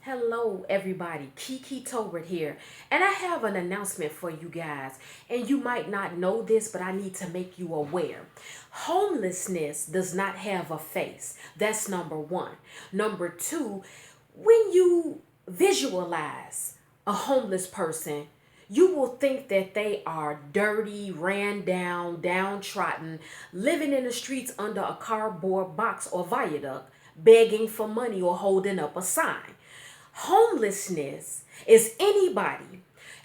Hello, everybody. Kiki Tobert here, and I have an announcement for you guys. And you might not know this, but I need to make you aware. Homelessness does not have a face. That's number one. Number two, when you visualize a homeless person, you will think that they are dirty, ran down, downtrodden, living in the streets under a cardboard box or viaduct, begging for money or holding up a sign. Homelessness is anybody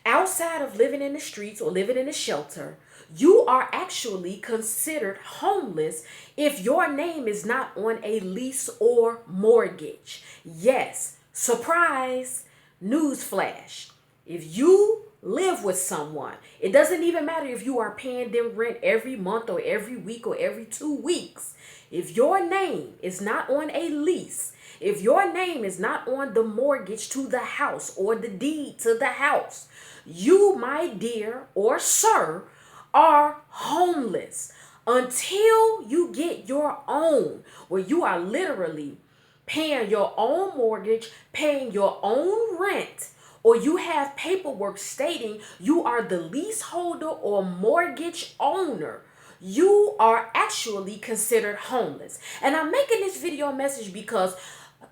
outside of living in the streets or living in a shelter. You are actually considered homeless if your name is not on a lease or mortgage. Yes, surprise, newsflash. If you live with someone, it doesn't even matter if you are paying them rent every month or every week or every 2 weeks. If your name is not on a lease, if your name is not on the mortgage to the house or the deed to the house, you, my dear or sir, are homeless until you get your own, where you are literally paying your own mortgage, paying your own rent, or you have paperwork stating you are the leaseholder or mortgage owner. You are actually considered homeless. And I'm making this video message because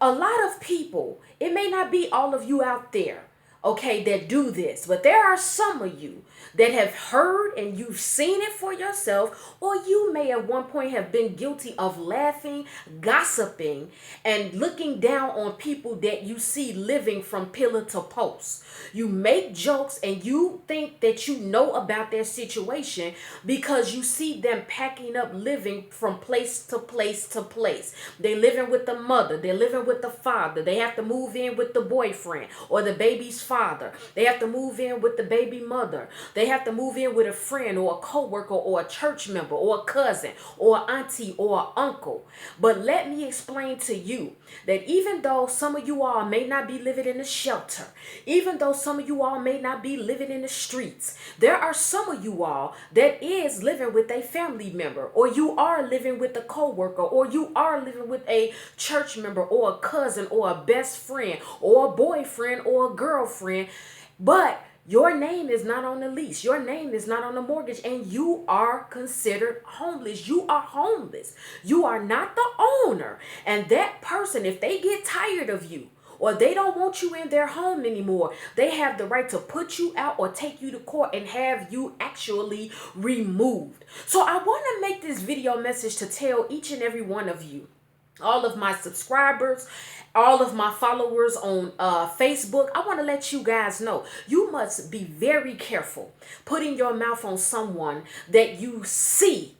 a lot of people, it may not be all of you out there, okay, that do this, but there are some of you that have heard and you've seen it for yourself, or you may at one point have been guilty of laughing, gossiping, and looking down on people that you see living from pillar to post. You make jokes and you think that you know about their situation because you see them packing up, living from place to place to place. They living with the mother, they're living with the father, they have to move in with the boyfriend or the baby's father, they have to move in with the baby mother, they have to move in with a friend or a co-worker or a church member or a cousin or auntie or uncle. But let me explain to you that even though some of you all may not be living in a shelter, even though some of you all may not be living in the streets, there are some of you all that is living with a family member, or you are living with a co-worker, or you are living with a church member or a cousin or a best friend or a boyfriend or a girlfriend, but your name is not on the lease. Your name is not on the mortgage, and you are considered homeless. You are homeless. You are not the owner. And that person, if they get tired of you, or they don't want you in their home anymore, they have the right to put you out or take you to court and have you actually removed. So I want to make this video message to tell each and every one of you, all of my subscribers, all of my followers on Facebook, I want to let you guys know you must be very careful putting your mouth on someone that you see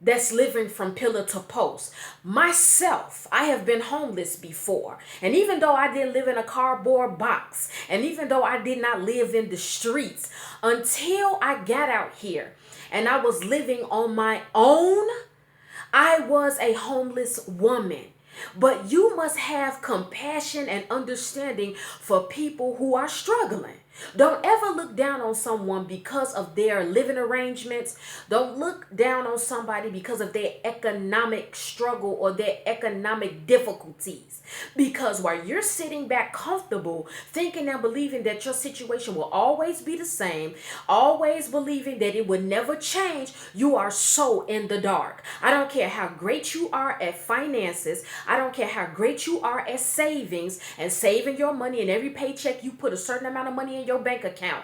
that's living from pillar to post. Myself, I have been homeless before. And even though I didn't live in a cardboard box, and even though I did not live in the streets, until I got out here and I was living on my own, I was a homeless woman. But you must have compassion and understanding for people who are struggling. Don't ever look down on someone because of their living arrangements. Don't look down on somebody because of their economic struggle or their economic difficulties. Because while you're sitting back comfortable, thinking and believing that your situation will always be the same, always believing that it would never change, you are so in the dark. I don't care how great you are at finances. I don't care how great you are at savings and saving your money, and every paycheck you put a certain amount of money in your bank account.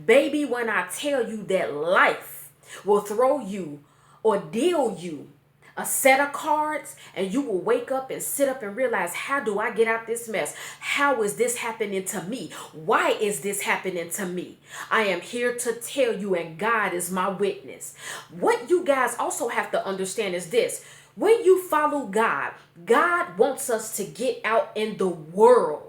Baby, when I tell you that life will throw you or deal you a set of cards, and you will wake up and sit up and realize, how do I get out this mess? How is this happening to me? Why is this happening to me? I am here to tell you, and God is my witness. What you guys also have to understand is this: when you follow God, God wants us to get out in the world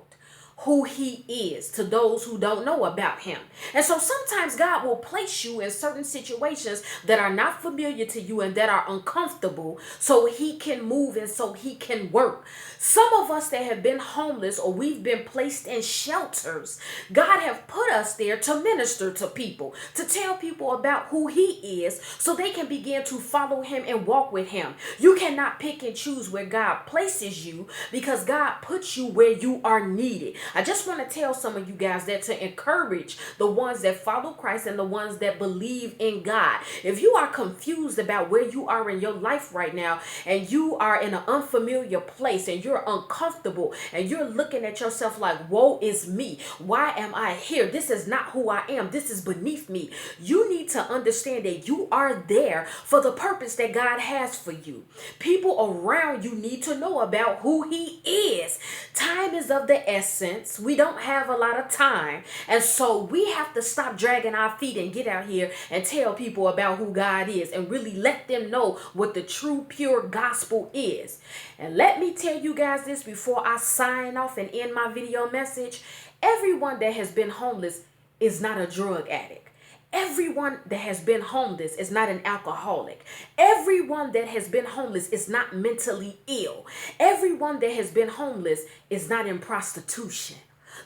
who he is to those who don't know about him. And so sometimes God will place you in certain situations that are not familiar to you and that are uncomfortable so he can move and so he can work. Some of us that have been homeless or we've been placed in shelters, God have put us there to minister to people, to tell people about who he is so they can begin to follow him and walk with him. You cannot pick and choose where God places you because God puts you where you are needed. I just want to tell some of you guys that to encourage the ones that follow Christ and the ones that believe in God. If you are confused about where you are in your life right now, and you are in an unfamiliar place and you're uncomfortable and you're looking at yourself like, woe is me. Why am I here? This is not who I am. This is beneath me. You need to understand that you are there for the purpose that God has for you. People around you need to know about who He is. Time is of the essence. We don't have a lot of time. And so we have to stop dragging our feet and get out here and tell people about who God is and really let them know what the true, pure gospel is. And let me tell you guys this before I sign off and end my video message. Everyone that has been homeless is not a drug addict. Everyone that has been homeless is not an alcoholic. Everyone that has been homeless is not mentally ill. Everyone that has been homeless is not in prostitution.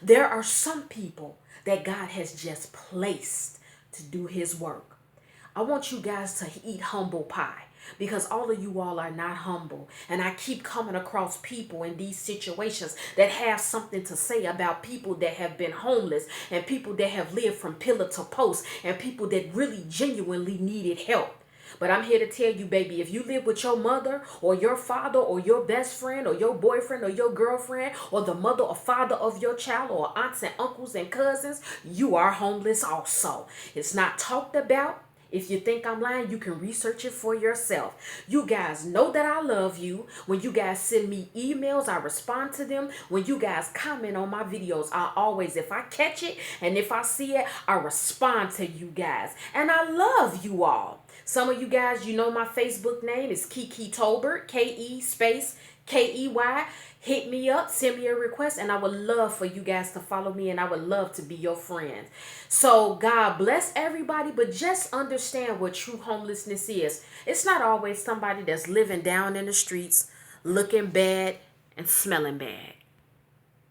There are some people that God has just placed to do His work. I want you guys to eat humble pie, because all of you all are not humble. And I keep coming across people in these situations that have something to say about people that have been homeless and people that have lived from pillar to post and people that really genuinely needed help. But I'm here to tell you, baby, if you live with your mother or your father or your best friend or your boyfriend or your girlfriend or the mother or father of your child or aunts and uncles and cousins, you are homeless also. It's not talked about. If you think I'm lying, you can research it for yourself. You guys know that I love you. When you guys send me emails, I respond to them. When you guys comment on my videos, I always, if I catch it and if I see it, I respond to you guys. And I love you all. Some of you guys, you know my Facebook name is Kiki Tolbert, K-E space K-E-Y. Hit me up, send me a request, and I would love for you guys to follow me, and I would love to be your friend. So God bless everybody, but just understand what true homelessness is. It's not always somebody that's living down in the streets, looking bad and smelling bad.